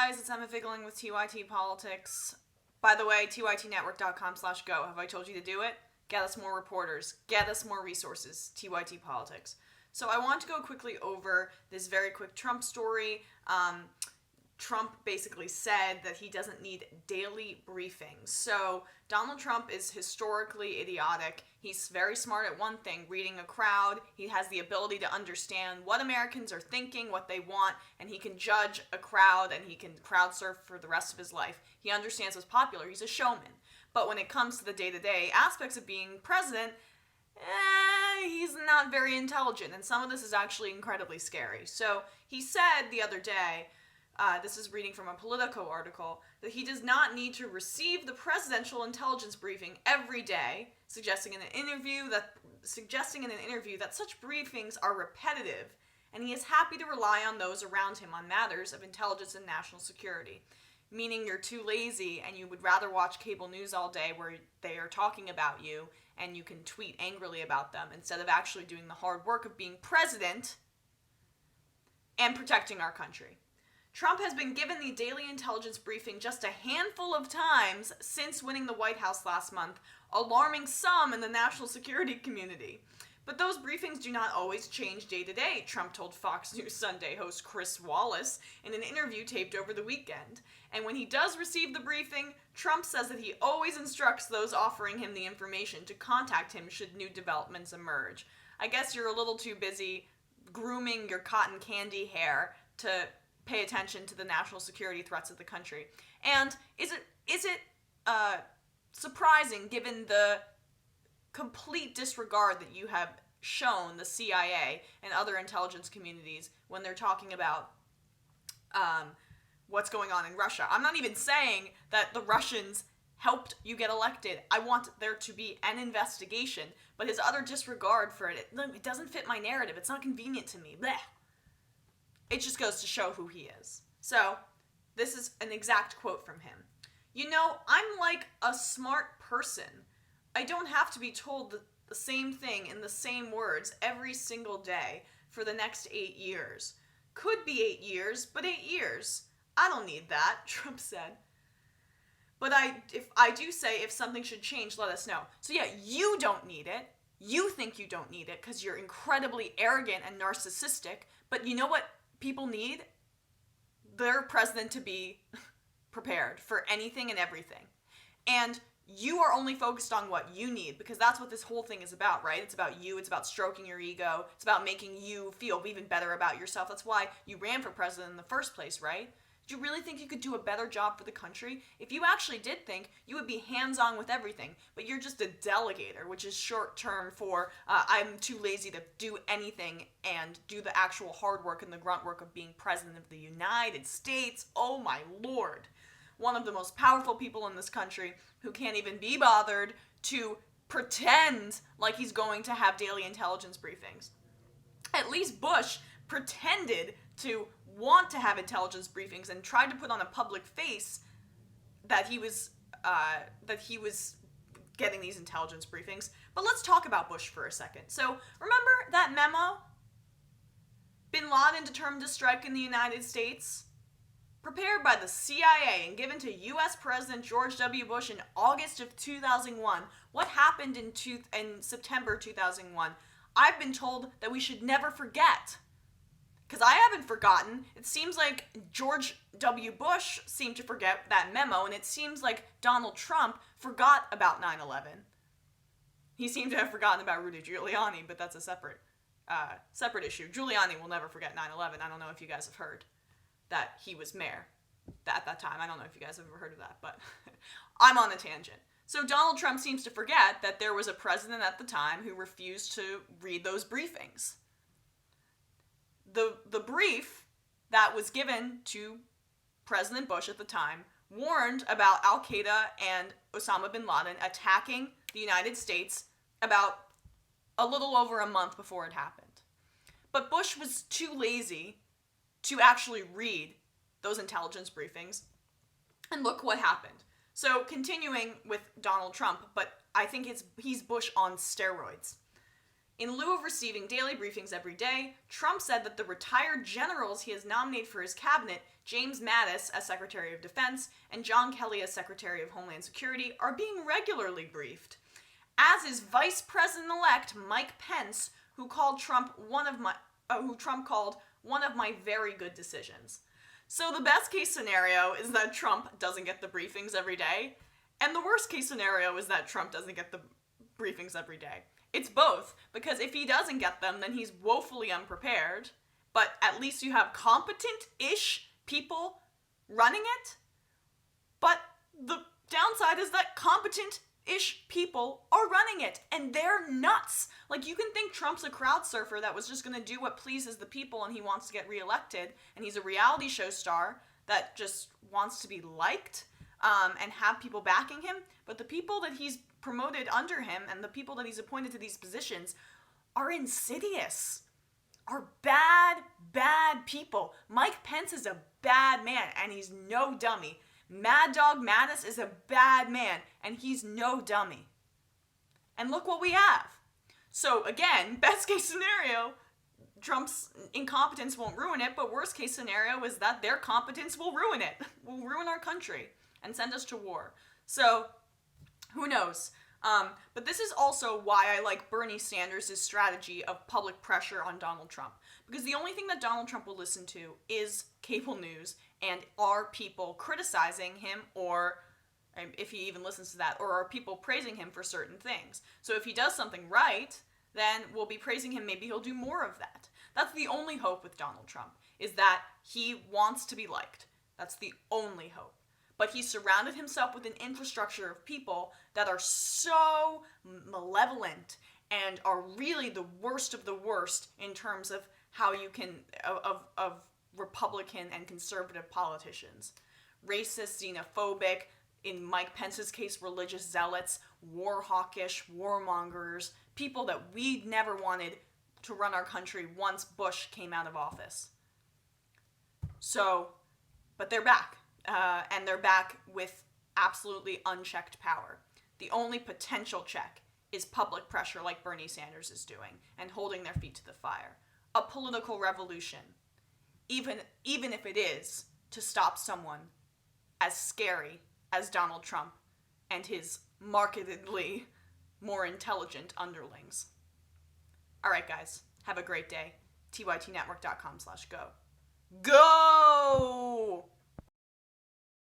guys, it's Emma Figgling with TYT Politics. By the way, tytnetwork.com/go. Have I told you to do it? Get us more reporters. Get us more resources. TYT Politics. So I want to go quickly over this very quick Trump story. Trump basically said that he doesn't need daily briefings. So Donald Trump is historically idiotic. He's very smart at one thing, reading a crowd. He has the ability to understand what Americans are thinking, what they want, and he can judge a crowd and he can crowd surf for the rest of his life. He understands what's popular. He's a showman. But when it comes to the day-to-day aspects of being president, he's not very intelligent, and some of this is actually incredibly scary. So he said the other day, this is reading from a Politico article, that he does not need to receive the presidential intelligence briefing every day, suggesting in an interview that such briefings are repetitive, and he is happy to rely on those around him on matters of intelligence and national security. Meaning you're too lazy and you would rather watch cable news all day where they are talking about you and you can tweet angrily about them instead of actually doing the hard work of being president and protecting our country. Trump has been given the daily intelligence briefing just a handful of times since winning the White House last month, alarming some in the national security community. But those briefings do not always change day to day, Trump told Fox News Sunday host Chris Wallace in an interview taped over the weekend. And when he does receive the briefing, Trump says that he always instructs those offering him the information to contact him should new developments emerge. I guess you're a little too busy grooming your cotton candy hair to pay attention to the national security threats of the country. And is it surprising, given the complete disregard that you have shown the CIA and other intelligence communities when they're talking about what's going on in Russia? I'm not even saying that the Russians helped you get elected. I want there to be an investigation, but his utter disregard for it doesn't fit my narrative. It's not convenient to me. Blech. It just goes to show who he is. So, this is an exact quote from him. You know, I'm like a smart person. I don't have to be told the same thing in the same words every single day for the next 8 years. Could be 8 years, but 8 years. I don't need that, Trump said. But if something should change, let us know. So yeah, you don't need it. You think you don't need it because you're incredibly arrogant and narcissistic. But you know what people need? Their president to be prepared for anything and everything. And you are only focused on what you need, because that's what this whole thing is about, right? It's about you. It's about stroking your ego. It's about making you feel even better about yourself. That's why you ran for president in the first place, right? Did you really think you could do a better job for the country? If you actually did think, you would be hands-on with everything, but you're just a delegator, which is short term for I'm too lazy to do anything and do the actual hard work and the grunt work of being president of the United States. Oh my Lord. One of the most powerful people in this country who can't even be bothered to pretend like he's going to have daily intelligence briefings. At least Bush pretended to want to have intelligence briefings and tried to put on a public face that he was getting these intelligence briefings. But let's talk about Bush for a second. So remember that memo? Bin Laden determined to strike in the United States? Prepared by the CIA and given to U.S. President George W. Bush in August of 2001. What happened in September 2001? I've been told that we should never forget. Because I haven't forgotten. It seems like George W. Bush seemed to forget that memo, and it seems like Donald Trump forgot about 9/11. He seemed to have forgotten about Rudy Giuliani, but that's a separate issue. Giuliani will never forget 9/11. I don't know if you guys have heard that he was mayor at that time. I don't know if you guys have ever heard of that, but I'm on a tangent. So Donald Trump seems to forget that there was a president at the time who refused to read those briefings. The brief that was given to President Bush at the time warned about Al-Qaeda and Osama bin Laden attacking the United States about a little over a month before it happened. But Bush was too lazy to actually read those intelligence briefings. And look what happened. So continuing with Donald Trump, but I think he's Bush on steroids. In lieu of receiving daily briefings every day, Trump said that the retired generals he has nominated for his cabinet, James Mattis as Secretary of Defense and John Kelly as Secretary of Homeland Security, are being regularly briefed. As is Vice President-elect Mike Pence, who Trump called one of my very good decisions. So the best case scenario is that Trump doesn't get the briefings every day, and the worst case scenario is that Trump doesn't get the briefings every day. It's both, because if he doesn't get them, then he's woefully unprepared, but at least you have competent-ish people running it. But the downside is that competent-ish people are running it, and they're nuts. Like, you can think Trump's a crowd surfer that was just going to do what pleases the people and he wants to get reelected, and he's a reality show star that just wants to be liked and have people backing him. But the people that he's promoted under him and the people that he's appointed to these positions are insidious, are bad people. Mike Pence is a bad man, and he's no dummy. Mad Dog Mattis is a bad man, and he's no dummy. And look what we have. So again, best case scenario, Trump's incompetence won't ruin it, but worst case scenario is that their competence will ruin it, will ruin our country and send us to war. So who knows? But this is also why I like Bernie Sanders' strategy of public pressure on Donald Trump. Because the only thing that Donald Trump will listen to is cable news and are people criticizing him, or if he even listens to that, or are people praising him for certain things. So if he does something right, then we'll be praising him. Maybe he'll do more of that. That's the only hope with Donald Trump, is that he wants to be liked. That's the only hope. But he surrounded himself with an infrastructure of people that are so malevolent and are really the worst of the worst in terms of how you can, of Republican and conservative politicians. Racist, xenophobic, in Mike Pence's case, religious zealots, war hawkish, warmongers, people that we never wanted to run our country once Bush came out of office. So, but they're back. And they're back with absolutely unchecked power. The only potential check is public pressure like Bernie Sanders is doing and holding their feet to the fire. A political revolution, even if it is to stop someone as scary as Donald Trump and his markedly more intelligent underlings. All right, guys, have a great day. tytnetwork.com/go. Go!